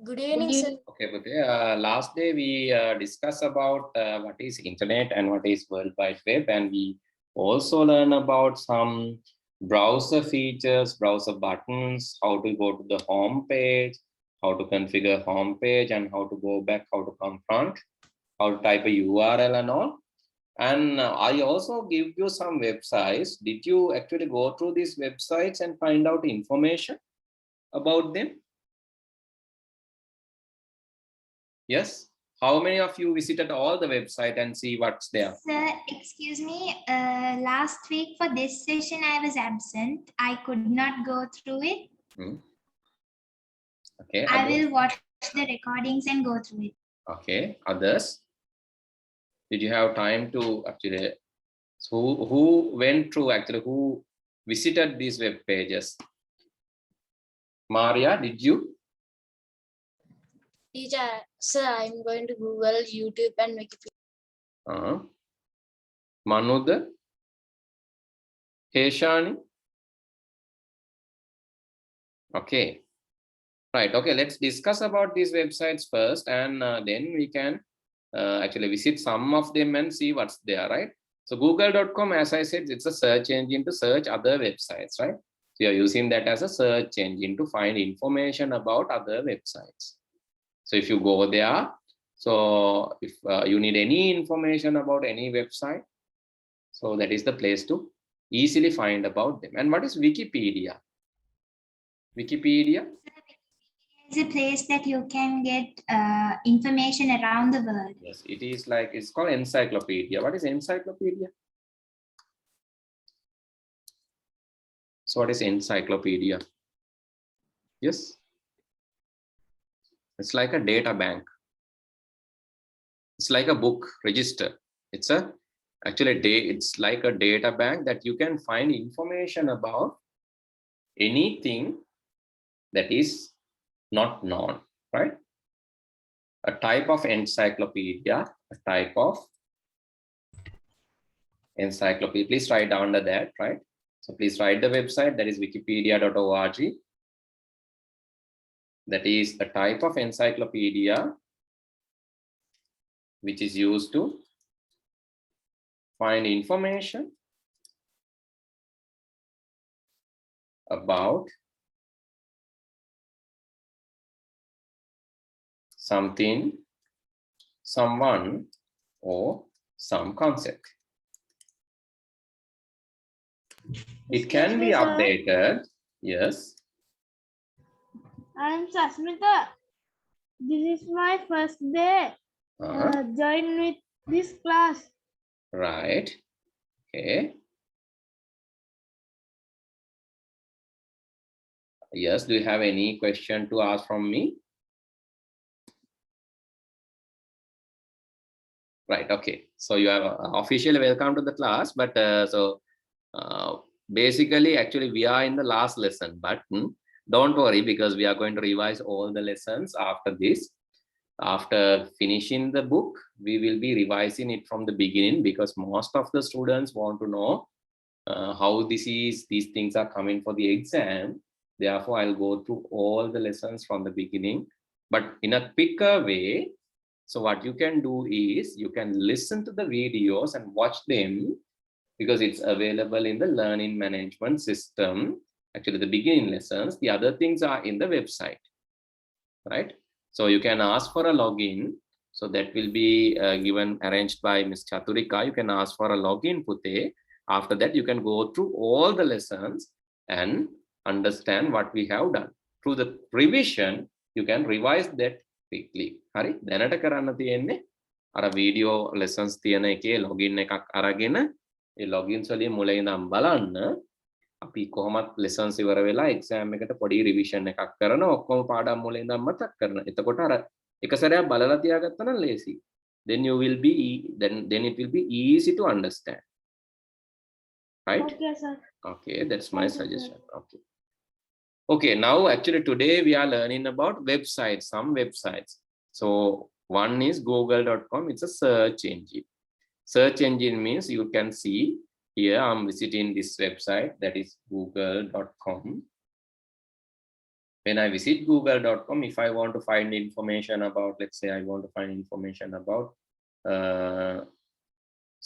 Good evening, sir. Okay, but last day we discussed about what is internet and what is World Wide Web, and we also learn about some browser features, browser buttons, how to go to the home page, how to configure home page, and how to go back, how to confront, how to type a URL and all. And I also give you some websites. Did you actually go through these websites and find out information about them? Yes. How many of you visited all the website and see what's there? Sir, excuse me. Last week for this session, I was absent. I could not go through it. Okay. I will watch the recordings and go through it. Okay. Others? Did you have time to actually? So who went through actually? Who visited these web pages? Maria, did you? Teacher, sir, I'm going to Google, YouTube, and Wikipedia. Manuda? Heshani? Okay. Right. Okay. Let's discuss about these websites first, and then we can actually visit some of them and see what's there, right? So google.com, as I said, it's a search engine to search other websites, right? So you're using that as a search engine to find information about other websites. So if you go there, so if you need any information about any website, so that is the place to easily find about them. And what is Wikipedia? Wikipedia? It's a place that you can get information around the world. Yes, it is like, it's called encyclopedia. What is encyclopedia? So what is encyclopedia? Yes. It's like a data bank. It's like a book register. It's like a data bank that you can find information about anything that is not known, right? A type of encyclopedia, please write down that, right? So please write the website, that is wikipedia.org. That is a type of encyclopedia which is used to find information about something, someone, or some concept. It can be updated. Yes. I'm Sasmita. This is my first day. Join with this class. Right. Okay. Yes. Do you have any question to ask from me? Right. Okay. So you are officially welcome to the class, but basically, actually, we are in the last lesson, but don't worry, because we are going to revise all the lessons after this. After finishing the book, we will be revising it from the beginning, because most of the students want to know how these things are coming for the exam. Therefore, I'll go through all the lessons from the beginning, but in a quicker way. So what you can do is you can listen to the videos and watch them, because it's available in the learning management system. Actually, the beginning lessons, the other things are in the website, right? So you can ask for a login. So that will be arranged by Ms. Chaturika. You can ask for a login, Pute. After that, you can go through all the lessons and understand what we have done. Through the revision, you can revise that quickly. Hari, දැනට කරන්න තියෙන්නේ අර video lessons තියෙන එකේ login එකක් අරගෙන ඒ logins වලින් මුලින් ඉඳන් බලන්න අපි කොහොමත් lessons ඉවර වෙලා exam එකට පොඩි revision එකක් කරනවා ඔක්කොම පාඩම් මුලින් ඉඳන් මතක් කරන. එතකොට අර එක සැරයක් බලලා තියාගත්තා නම් ලේසි. Then you will be then it will be easy to understand. Right? Okay, sir. Okay, that's my suggestion. Okay. Okay, now actually today we are learning about websites, some websites. So one is google.com. It's a search engine. Search engine means you can see here I'm visiting this website, that is google.com. when I visit google.com, if I want to find information about, let's say I want to find information about, so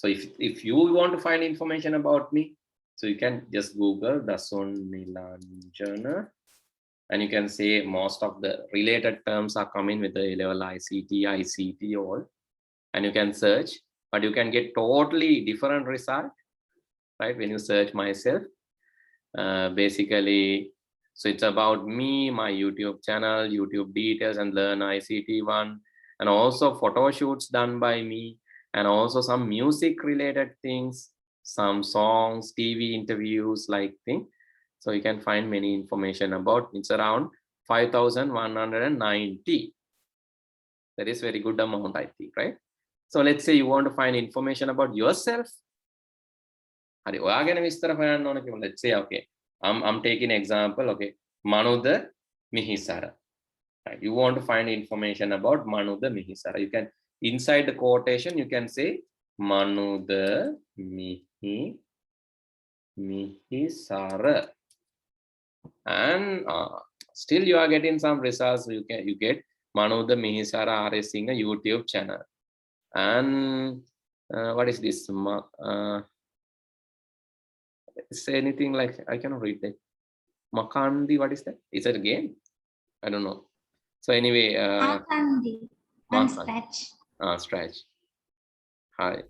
if you want to find information about me, so you can just Google Dasun Nilanjana, and you can say most of the related terms are coming with the A-level ICT all, and you can search, but you can get totally different result, right? When you search myself, basically, so it's about me, my YouTube channel, YouTube details, and Learn ICT one, and also photo shoots done by me, and also some music related things, some songs, TV interviews like thing. So you can find many information about, it's around 5,190. That is very good amount, I think, right? So let's say you want to find information about yourself. Let's say, okay, I'm taking example, okay, Manuda Mihisara. Right? You want to find information about Manuda Mihisara. You can, inside the quotation, you can say Manuda Mihisara. And still you are getting some results. You get Manuda Mihisara RS Singer YouTube channel. And what is this? Say anything like, I cannot read that. Makandi, what is that? Is it a game? I don't know. So anyway, Makandi. On Scratch. Scratch. Hi.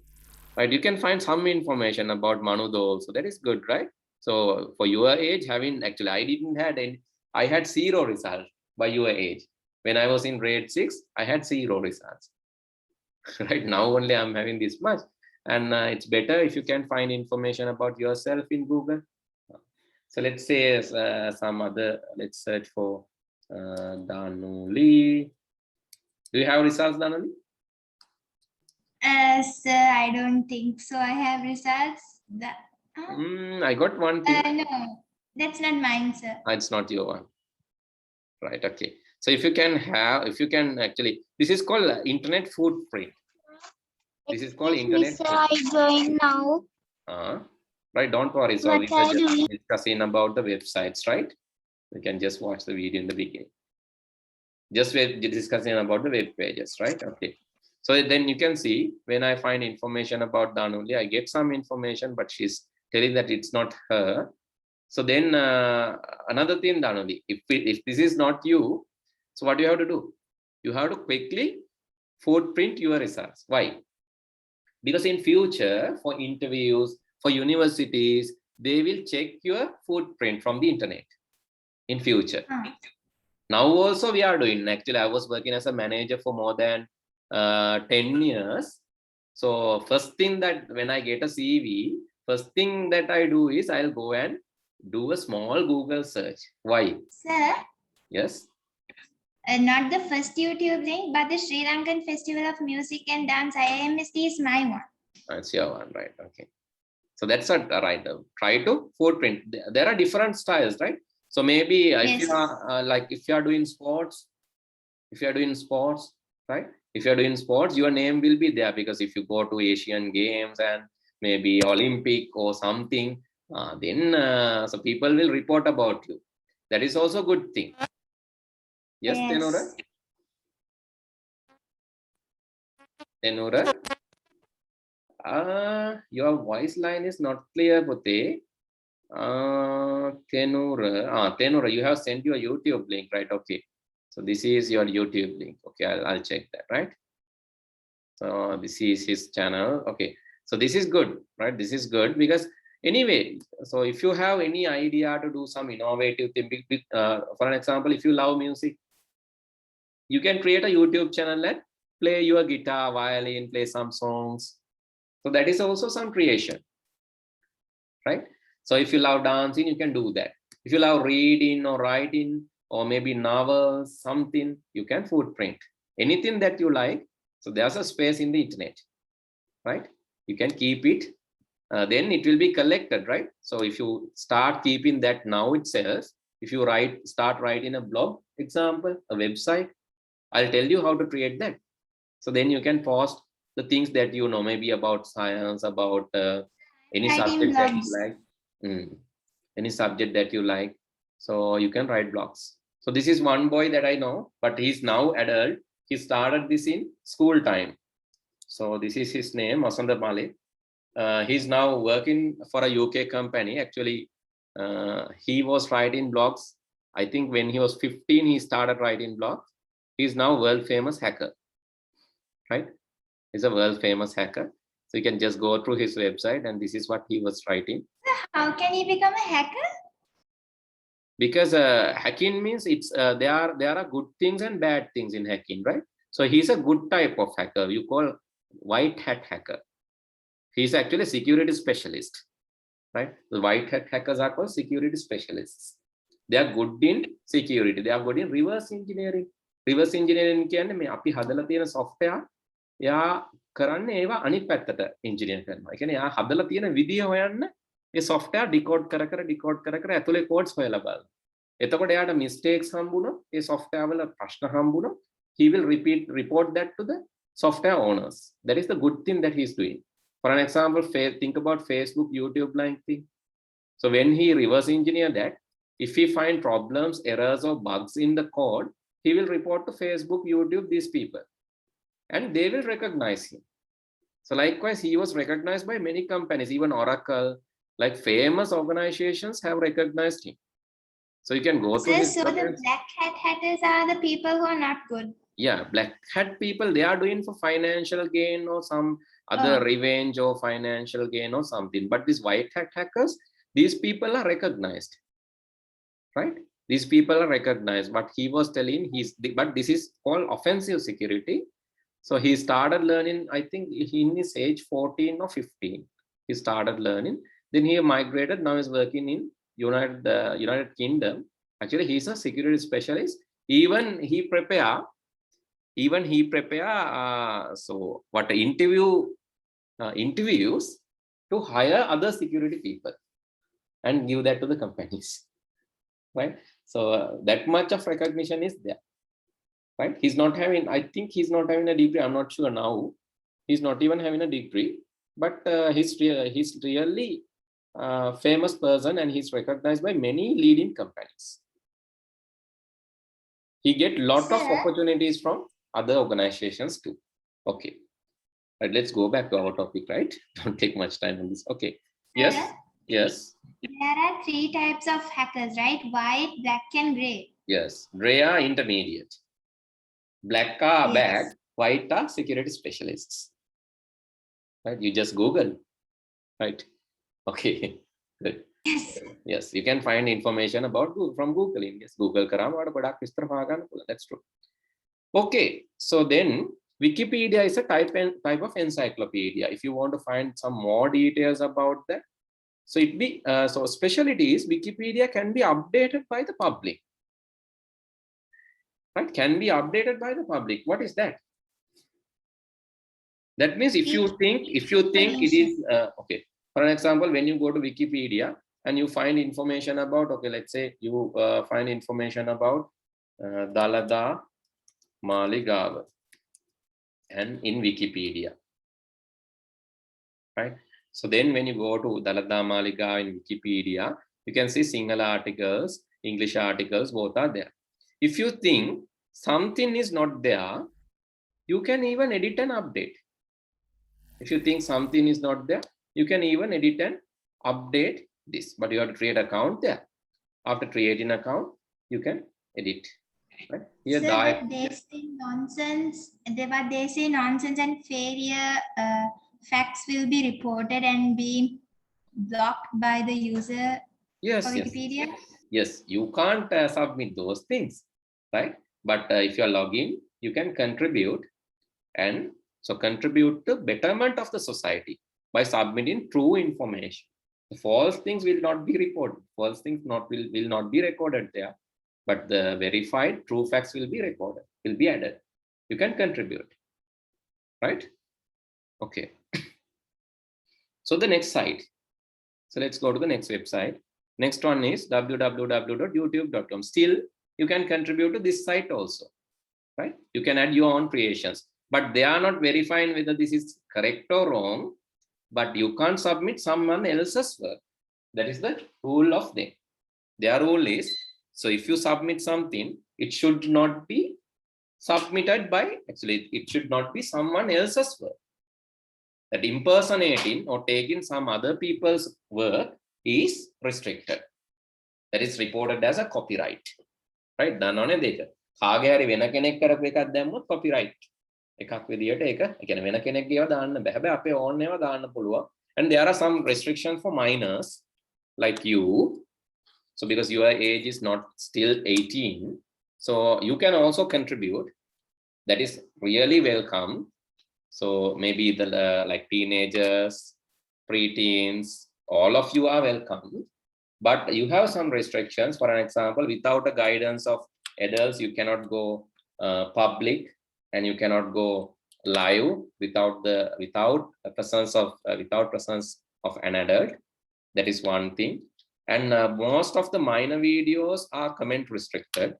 Right, you can find some information about Manudo also. That is good, right? So for your age, having, actually I didn't had any, I had 0 results by your age. When I was in grade 6, I had 0 results. Right now only I'm having this much. And it's better if you can find information about yourself in Google. So let's say some other, let's search for Danuli. Do you have results, Danuli? Sir, I don't think so. I have results. I got one thing. No, that's not mine, sir. It's not your one. Right, okay. So if you can have, if you can actually, this is called internet footprint. This is called internet. Sir, I join now. Right, don't worry. So we What are were you just discussing about the websites, right? You can just watch the video in the beginning. Just we're discussing about the web pages, right? Okay. So then you can see when I find information about Danuli, I get some information, but she's telling that it's not her. So then another thing, Danuli, if this is not you, so what do you have to do? You have to quickly footprint your results. Why? Because in future, for interviews, for universities, they will check your footprint from the internet in future. Now also we are doing, actually I was working as a manager for more than 10 years. So first thing that when I get a CV, first thing that I do is I'll go and do a small Google search. Why? Sir? Yes? Not the first YouTube link, but the Sri Lankan Festival of Music and Dance IIMSD is my one. That's your one, right? Okay. So that's a right. Try to footprint. There are different styles, right? So maybe Yes. if you are like if you are doing sports, right? If you are doing sports, your name will be there, because if you go to Asian Games and maybe Olympic or something, then so people will report about you. That is also a good thing. Yes, Tenora? Tenora? Your voice line is not clear, Pute. Tenora. Tenora, you have sent your YouTube link, right? Okay. So this is your YouTube link. Okay, I'll check that, right? So this is his channel. Okay. So this is good, right? This is good because anyway, so if you have any idea to do some innovative thing, for an example, if you love music, you can create a YouTube channel and play your guitar, violin, play some songs. So that is also some creation, right? So if you love dancing, you can do that. If you love reading or writing or maybe novels, something, you can footprint anything that you like. So there's a space in the internet, right? You can keep it, then it will be collected, right? So if you start keeping that now itself, if you start writing a blog example, a website, I'll tell you how to create that. So then you can post the things that you know, maybe about science, about any subject that you like, any subject that you like. So you can write blogs. So this is one boy that I know, but he's now adult. He started this in school time. So this is his name, Masanda Malik. He's now working for a UK company. Actually, he was writing blogs. I think when he was 15, he started writing blogs. He's now world famous hacker, right? He's a world famous hacker. So you can just go through his website, and this is what he was writing. How can he become a hacker? Because hacking means it's there are good things and bad things in hacking, right? So he's a good type of hacker. You call white hat hacker. He's actually a security specialist, right? The white hat hackers are called security specialists. They are good in security. They are good in reverse engineering. Reverse engineering කියන්නේ මේ අපි හදලා තියෙන software යා කරන්නේ ඒවා අනිත් පැත්තට engineer කරනවා. ඒ කියන්නේ යා හදලා තියෙන විදිය හොයන්න ඒ software decode කර ඇතුලේ codes හොයලා බලනවා. එතකොට එයාට mistakes හම්බුනොත් ඒ software වල ප්‍රශ්න හම්බුනොත් he will report that to the software owners. That is the good thing that he is doing. For an example, think about Facebook, YouTube like thing. So when he reverse engineer that, if he find problems, errors or bugs in the code, he will report to Facebook, YouTube, these people, and they will recognize him. So likewise, he was recognized by many companies, even Oracle, like famous organizations have recognized him. So you can go to his So the black hat hackers are the people who are not good. Yeah, black hat people, they are doing for financial gain or some other revenge or financial gain or something. But these white hat hackers, these people are recognized, right? These people are recognized. But he was telling but this is called offensive security. So he started learning, I think in his age 14 or 15, he started learning. Then he migrated, now he's working in United Kingdom. Actually, he's a security specialist. Even he prepare so what interviews to hire other security people and give that to the companies, right? So that much of recognition is there, right? He's not having, I think he's not having a degree. I'm not sure now. He's not even having a degree, but he's really famous person, and he's recognized by many leading companies. He get lot of opportunities from other organizations too. Okay, right, let's go back to our topic, right? Don't take much time on this. Okay, yes. There are 3 types of hackers, right? White, black and gray. Yes, gray are intermediate, black are bad, white are security specialists, right? You just Google, right? Okay, good. Yes, you can find information about from Google. Yes, Google that's true. Okay, so then Wikipedia is a type of encyclopedia. If you want to find some more details about that, so so specialty is Wikipedia can be updated by the public, right? Can be updated by the public. What is that? That means if you think it is okay. For an example, when you go to Wikipedia and you find information about, okay, let's say you find information about Dalada Maligawa and in Wikipedia, right? So then when you go to Dalada Maligawa in Wikipedia, you can see Sinhala articles, English articles, both are there. If you think something is not there, you can even edit and update. If you think something is not there, you can even edit and update this, but you have to create an account there. After creating an account, you can edit. Right? Here, so they say nonsense. They say nonsense and failure facts will be reported and be blocked by the user. Yes, for Wikipedia. Yes, you can't submit those things, right? But if you are logging, you can contribute, and so contribute to betterment of the society by submitting true information. The false things will not be reported. False things will not be recorded there, but the verified true facts will be recorded, will be added. You can contribute, right? Okay. So the next site. So let's go to the next website. Next one is www.youtube.com. Still, you can contribute to this site also, right? You can add your own creations, but they are not verifying whether this is correct or wrong. But you can't submit someone else's work. That is the rule of them. Their rule is So if you submit something, it should not be submitted by, actually, it should not be someone else's work. That impersonating or taking some other people's work is restricted. That is reported as a copyright. Right? දන්නවනේ දෙක. කාගේ හරි වෙන කෙනෙක් කරපු එකක් දැම්මොත් copyright එකක් විදියට ඒක ඒ කියන්නේ වෙන කෙනෙක්ගේ ඒවා දාන්න බෑ. හැබැයි අපේ ඕන් ඒවා දාන්න පුළුවන්. And there are some restrictions for minors like you. So because your age is not still 18, so you can also contribute. That is really welcome. So maybe the like teenagers, preteens, all of you are welcome. But you have some restrictions. For an example, without the guidance of adults, you cannot go public, and you cannot go live without presence of an adult. That is one thing. And most of the minor videos are comment restricted.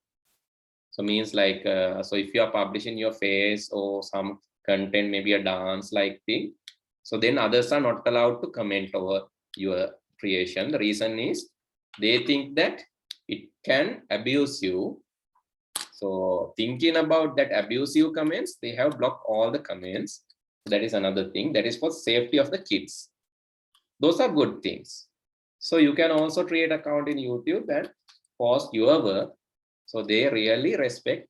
So means like so if you are publishing your face or some content, maybe a dance like thing, so then others are not allowed to comment over your creation. The reason is they think that it can abuse you. So thinking about that abusive comments, they have blocked all the comments. That is another thing. That is for safety of the kids. Those are good things. So you can also create an account in YouTube and post your work. So they really respect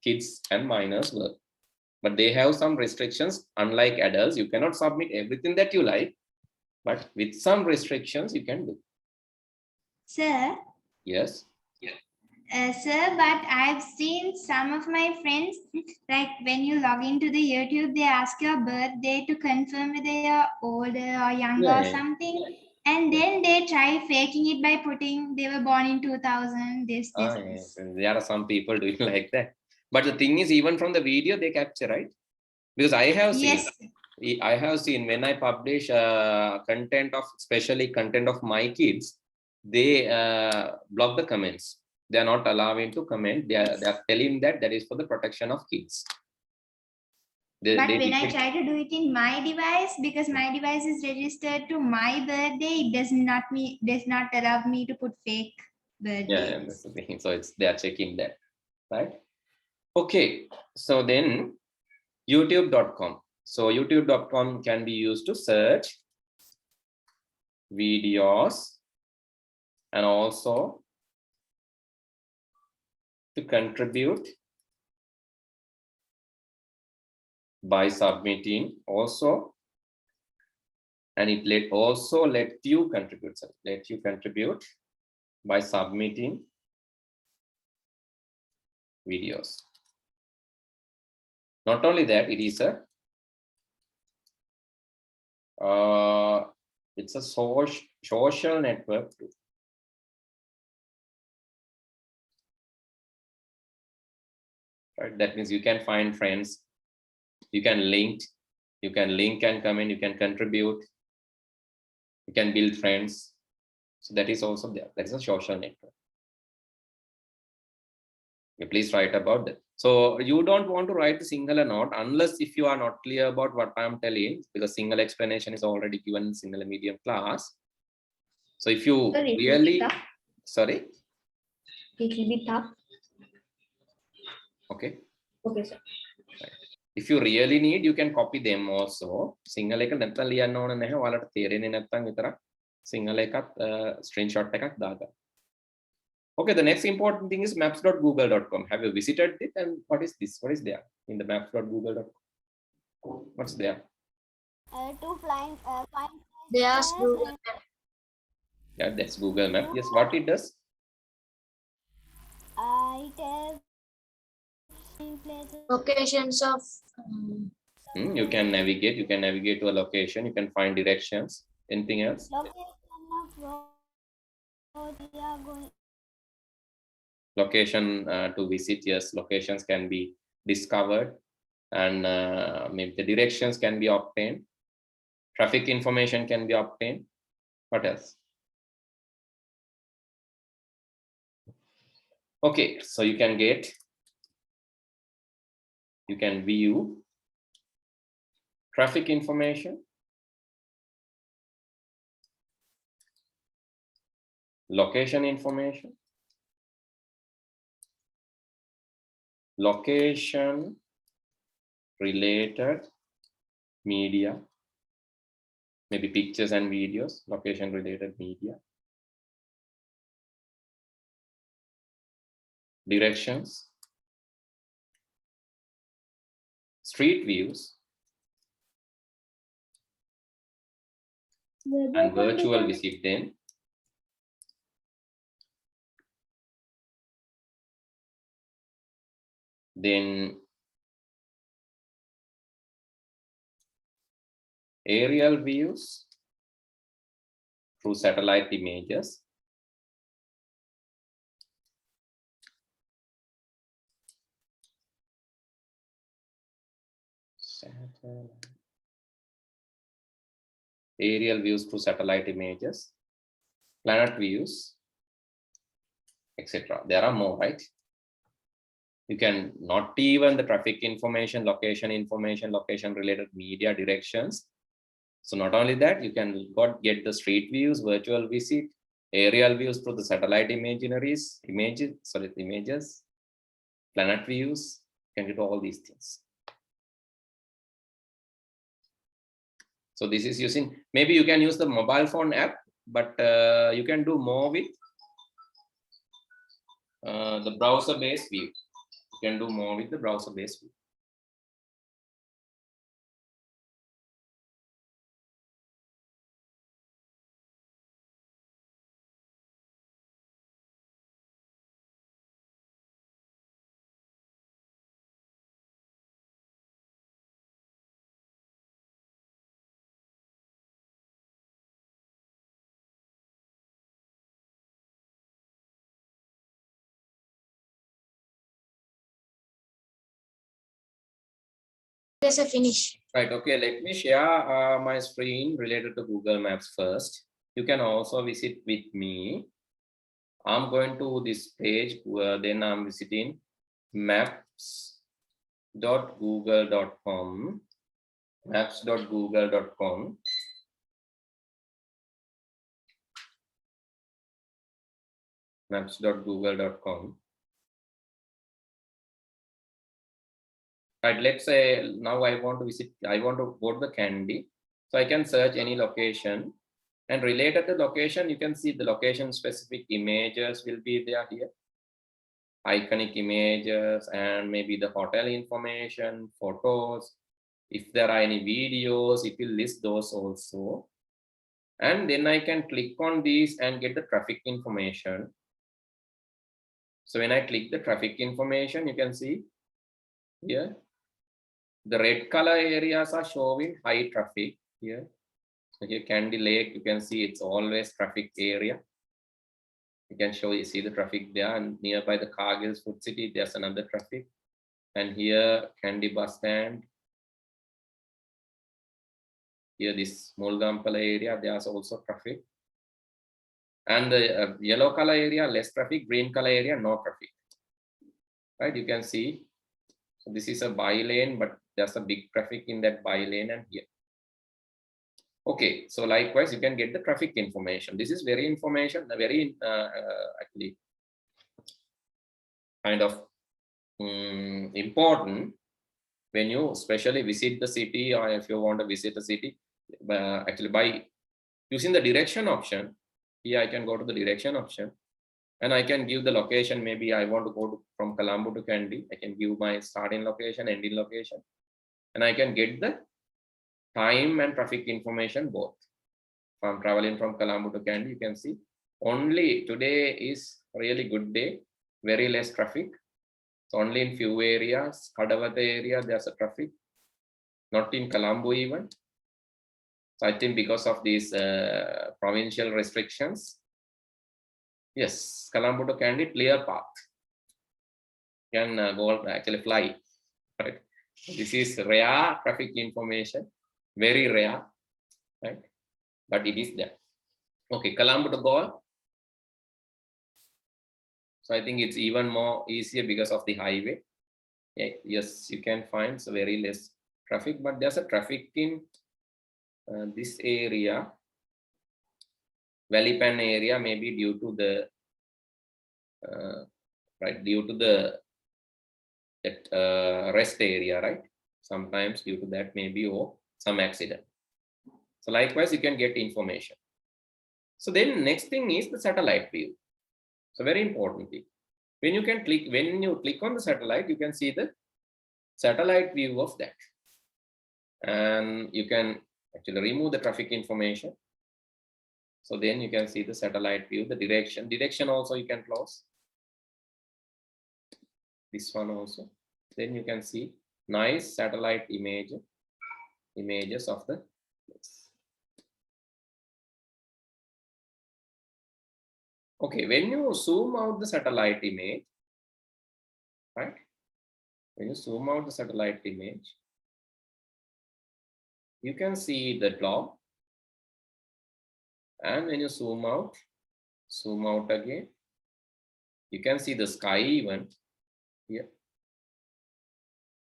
kids and minors work. But they have some restrictions. Unlike adults, you cannot submit everything that you like. But with some restrictions, you can do. Sir, Yes. sir, but I've seen some of my friends, like when you log into the YouTube, they ask your birthday to confirm whether you're older or younger or Yeah. something. And then they try faking it by putting they were born in 2000, this. Yes. There are some people doing like that. But the thing is, even from the video, they capture, right? Because I have seen, when I publish content of, especially content of my kids, they block the comments. They are not allowing to comment. They are telling that is for the protection of kids. But when I try to do it in my device, because my device is registered to my birthday, it does not allow me to put fake birthday. Yeah, that's the thing. So they are checking that, right? Okay, so then youtube.com. So youtube.com can be used to search videos and also to contribute by submitting also, and it let you contribute. So let you contribute by submitting videos. Not only that, it is a it's a social network too. Right? That means you can find friends, you can link and comment, you can contribute, you can build friends. So that is also there. That is a social network. Okay, please write about that. So you don't want to write the Sinhala note unless if you are not clear about what I am telling, because Sinhala explanation is already given in Sinhala medium class. So if you really, sorry. It will be tough. Okay. Okay, sir. If you really need, you can copy them also. Sinhala එක නැත්තම් ලියන්න ඕන නැහැ. ඔයාලට තේරෙන්නේ නැත්තම් විතරක් Sinhala එකත් screenshot එකක් දාගන්න. Okay, the next important thing is maps.google.com. Have you visited it? And what is this? What is there in the maps.google.com? What's there? To find There's Google. Yeah, that's Google Map. Yes, what it does? it has places. Locations of You can navigate. You can navigate to a location. You can find directions. Anything else? Location of road we are going. Location to visit. Yes, locations can be discovered, and maybe the directions can be obtained. Traffic information can be obtained. What else? Okay, so you can view traffic information, location information, location related media, maybe pictures and videos, location related media, directions, street views, and virtual visit then. Then aerial views through satellite images. Aerial views through satellite images, planet views, etc. There are more, right? You can not even the traffic information, location related media, directions. So not only that, you can get the street views, virtual visit, aerial views through the satellite images, planet views. You can get all these things. So this is using, maybe you can use the mobile phone app, but you can do more with the browser-based view. You can do more with the browser-based view. There's a finish. Right, okay, let me share my screen related to Google Maps first. You can also visit with me. I'm going to this page, then I'm visiting maps.google.com, maps.google.com. maps.google.com. Right, let's say now I want to visit, I want to go to the Kandy. So I can search any location, and related to location, you can see the location specific images will be there here. Iconic images and maybe the hotel information, photos. If there are any videos, it will list those also. And then I can click on these and get the traffic information. So when I click the traffic information, you can see here, the red color areas are showing high traffic here. So here Kandy Lake, you can see it's always traffic area. You can see the traffic there, and nearby the Cargill's Food City, there's another traffic. And here Kandy bus stand. Here this Mulgampala area, there's also traffic. And the yellow color area, less traffic, green color area, no traffic. Right, you can see. So this is a by lane, but there's a big traffic in that by lane and here. Okay, so likewise, you can get the traffic information. This is very actually kind of important when you especially visit the city, or if you want to visit a city, actually by using the direction option. Here I can go to the direction option and I can give the location. Maybe I want to go from Colombo to Kandy. I can give my starting location, ending location, and I can get the time and traffic information both. If I'm traveling from Colombo to Kandy, you can see only today is really good day, very less traffic. So only in few areas, Kadawata area, there's a traffic, not in Colombo even. So I think because of these provincial restrictions, yes, Colombo to Kandy, clear path. You can go actually fly, right? This is rare traffic information, very rare, right? But it is there. Okay, Colombo to Galle. So I think it's even more easier because of the highway. Yeah, yes, you can find so very less traffic, but there's a traffic in this area, Valleypan area, maybe due to the that rest area, right? Sometimes due to that maybe or some accident. So likewise, you can get information. So then next thing is the satellite view. So very important thing. When you click on the satellite, you can see the satellite view of that. And you can actually remove the traffic information. So then you can see the satellite view, the direction. Direction also you can close. This one also. Then you can see nice satellite images of the place. Okay, when you zoom out the satellite image, right? When you zoom out the satellite image, you can see the globe. And when you zoom out again, you can see the sky even here.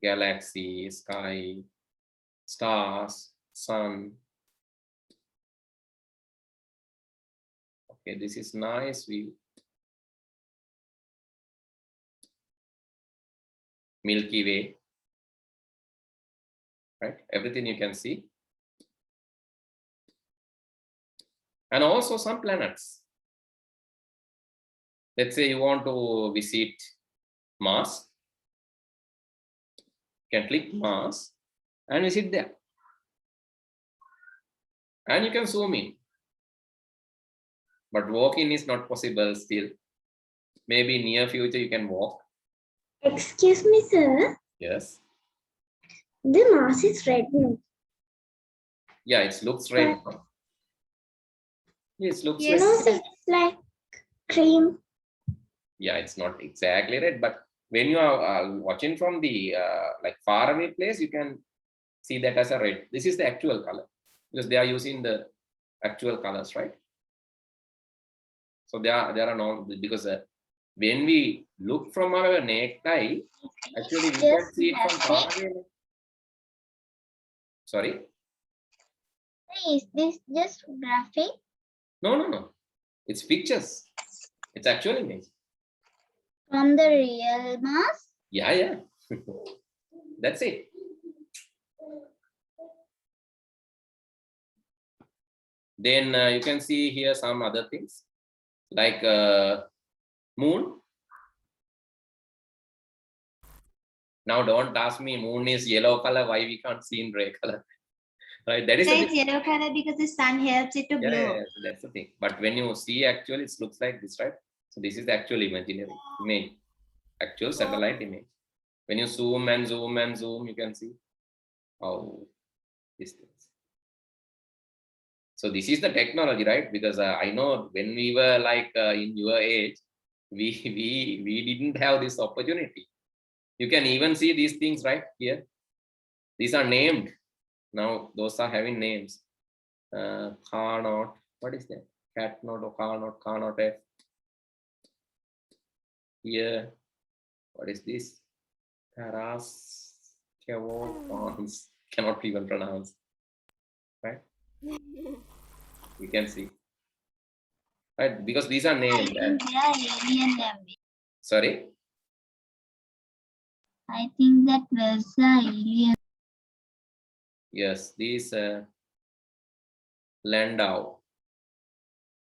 Galaxy, sky, stars, sun. Okay, this is nice view. Milky Way, right? Everything you can see. And also some planets. Let's say you want to visit Mars. You can click Mars and visit there. And you can zoom in. But walk-in is not possible still. Maybe in near future you can walk. Excuse me, sir. Yes. The Mars is red. No? Yeah, it looks red. Yes, looks You red. know, it's like cream. Yeah, it's not exactly red, but when you are watching from the like far away place, you can see that as a red. This is the actual color because they are using the actual colors, right? So there are no, because when we look from our naked eye, actually we can see it from far away. Sorry? Is this just graphic? No. It's pictures. It's actual image. From the real Mars? Yeah. That's it. Then you can see here some other things like moon. Now don't ask me moon is yellow color, why we can't see in gray color. Right? That is So it's yellow color because the sun helps it to glow. yeah, that's the thing. But when you see actually, it looks like this, right? So this is the actual imaginary image, actual satellite image. When you zoom and zoom and zoom, you can see how this thing. So this is the technology, right? Because I know when we were like in your age, we didn't have this opportunity. You can even see these things right here. These are named. Now those are having names. Carnot. What is that? Cat note or Carnot? Carnot F. Here. What is this? Taras. Cannot even pronounce. Right? You can see. Right? Because these are named. They are alien language. Sorry? I think that was alien. Yes, these Landau,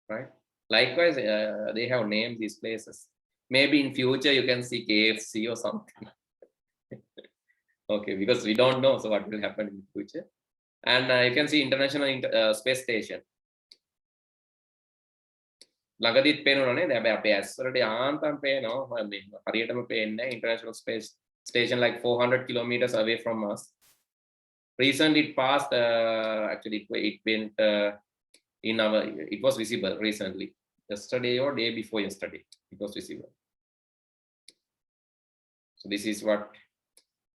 right? Likewise, they have named these places. Maybe in future you can see KFC or something. Okay, because we don't know, so what will happen in the future. And you can see International Space Station. ළඟදිත් පේනවා නේද? හැබැයි අපේ ඇස්වලට යාන්තම් පේනවා. හරියටම පේන්නේ International Space Station like 400 kilometers away from us. Recently it passed, actually it went it was visible recently. Yesterday or day before yesterday, it was visible. So this is what,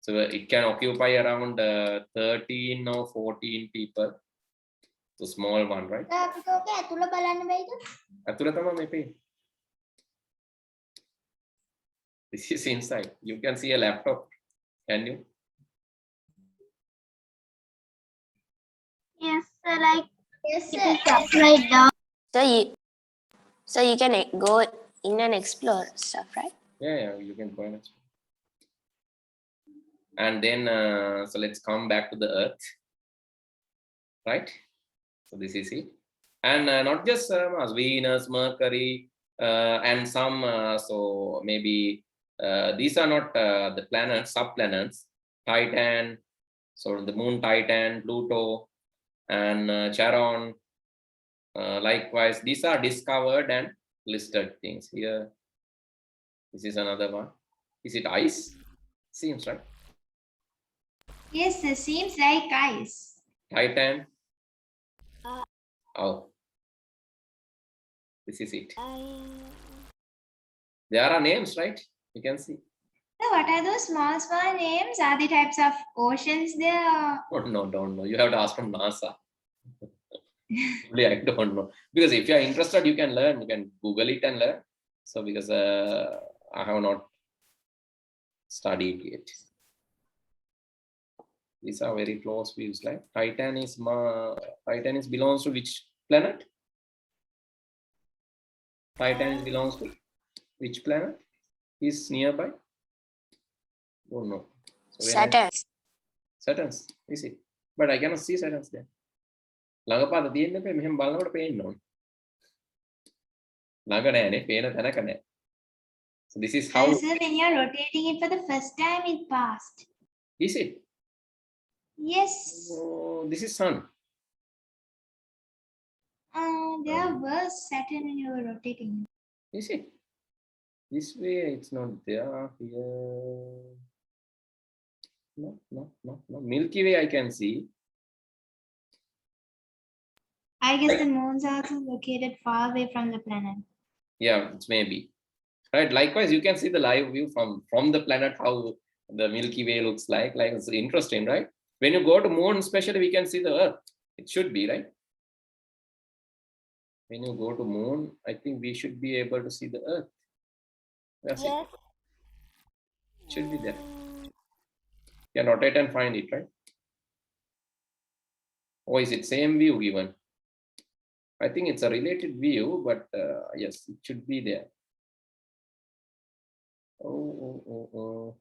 so it can occupy around 13 or 14 people. So small one, right? ඇතුළ බලන්න බැයිද? ඇතුළ තමයි මේ පේන්නේ. This is inside. You can see a laptop. Can you? Yes, sir. Like yes, sir. Right down. So you can go in and explore stuff, right? Yeah, you can go and explore. And then, so let's come back to the Earth, right? So this is it. And not just Mars, Venus, Mercury, and some, so maybe these are not the planets, sub-planets, Titan, so the moon Titan, Pluto, and Charon. Likewise, these are discovered and listed things. Here, this is another one. Is it ice? Seems right. Yes, sir. Seems like ice. Titan. Oh, this is it. There are names, right? You can see. So what are those small, small names? Are the types of oceans there? Oh, no, don't know. You have to ask from NASA. Really, I don't know. Because if you are interested, you can learn. You can Google it and learn. So because I have not studied yet. These are very close views. Like Titan is belongs to which planet? Titan belongs to which planet? Is nearby? Don't know. So Saturn. Saturn's, is it? But I cannot see Saturn's there. ළඟපාත තියෙන්න බෑ මෙහෙම බලනකොට පේන්න ඕනේ. ළඟ නෑනේ පේන තැනක නෑ. So this is how. Sir, when you're rotating it for the first time, it passed. Is it? Yes. Oh, this is sun. There was Saturn when you were rotating. Is it? This way it's not there. Here. No. Milky Way I can see. I guess the moons are also located far away from the planet. Yeah, it's maybe. Right. Likewise, you can see the live view from the planet, how the Milky Way looks like. Like it's interesting, right? When you go to moon, especially, we can see the Earth. It should be, right? When you go to moon, I think we should be able to see the Earth. That's it. Yes. It should be there. You can rotate and find it, right? Or is it same view given? I think it's a related view, but yes, it should be there. Oh.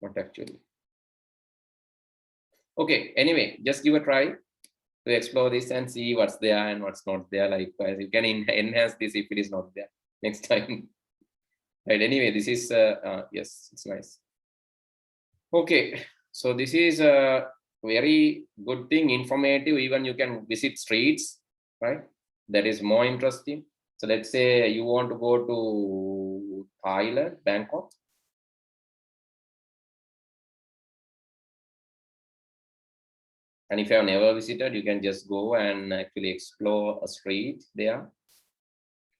Not actually. Okay, anyway, just give a try to explore this and see what's there and what's not there. Likewise, you can enhance this if it is not there next time. Right, anyway, this is, yes, it's nice. Okay, so this is a very good thing, informative. Even you can visit streets, right? That is more interesting. So let's say you want to go to Thailand, Bangkok. And if you have never visited, you can just go and actually explore a street there,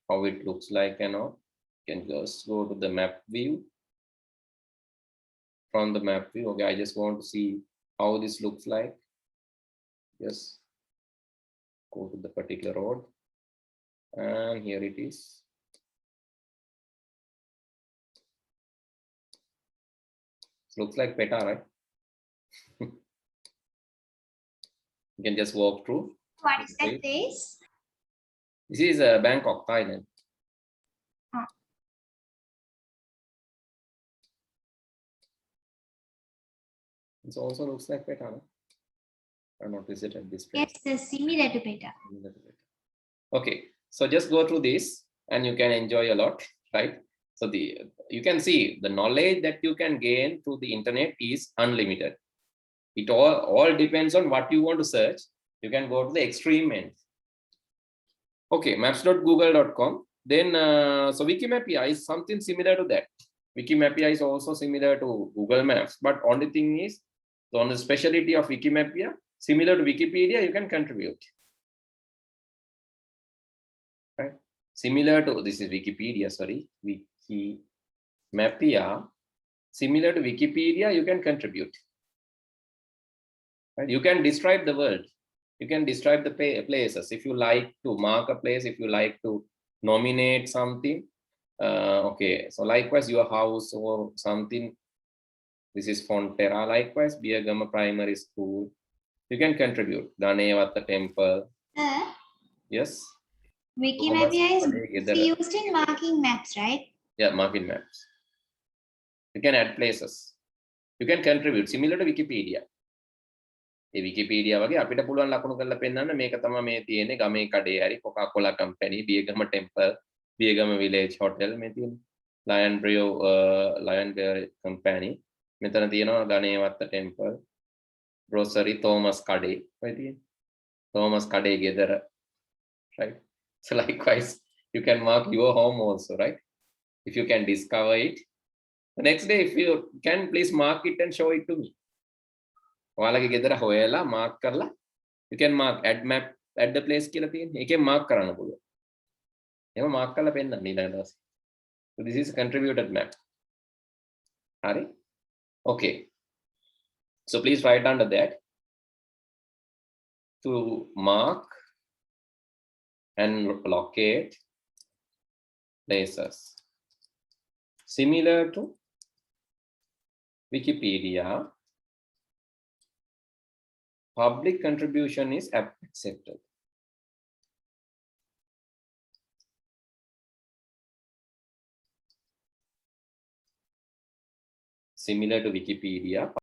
how it looks like and all. You can just go to the map view. From the map view, okay, I just want to see how this looks like. Just go to the particular road. And here it is. It looks like Peta, right? You can just walk through. What is that place? This is Bangkok, Thailand. It also looks like Peta. No? I'm not visited this place. Yes, it's similar to Beta. Okay, so just go through this and you can enjoy a lot, right? So you can see the knowledge that you can gain through the internet is unlimited. It all depends on what you want to search. You can go to the extreme end. Okay, maps.google.com. Then, so Wikimedia is something similar to that. Wikimedia is also similar to Google Maps, but only thing is, so on the specialty of Wikimedia, similar to Wikipedia, you can contribute. Right? Similar to, this is Wikipedia, sorry, Wikimedia, similar to Wikipedia, you can contribute. Right? You can describe the world. You can describe the places. If you like to mark a place, if you like to nominate something, okay, so likewise your house or something. This is Fonterra. Likewise, Biyagama Primary School. You can contribute. Ganevatta Temple. Yes. Wikimedia is used in marking maps, right? Yeah, marking maps. You can add places. You can contribute similar to Wikipedia. A Wikipedia වගේ අපිට පුළුවන් ලකුණු කරලා පෙන්නන්න මේක තමයි මේ තියෙන්නේ ගමේ කඩේ හරි Coca-Cola company, Biyagama temple, Biyagama village hotel මේ තියෙන්නේ. Lion Bear company. මෙතන තියෙනවා ගණේවත්ත temple, grocery Thomas කඩේ. ඔය තියෙන්නේ. Thomas කඩේ ගෙදර. Right? So likewise, you can mark your home also, right? If you can discover it. The next day, if you can, please mark it and show it to me. ඔයාලගේ ගෙදර හොයලා mark කරලා you can mark add the place කියලා තියෙන්නේ. ඒකෙන් mark කරන්න පුළුවන්. එහෙම mark කරලා පෙන්නන්න ඊළඟ දවසේ. So this is a contributed map. හරි? Okay. So please write under that to mark and locate places similar to Wikipedia. Public contribution is accepted. Similar to Wikipedia,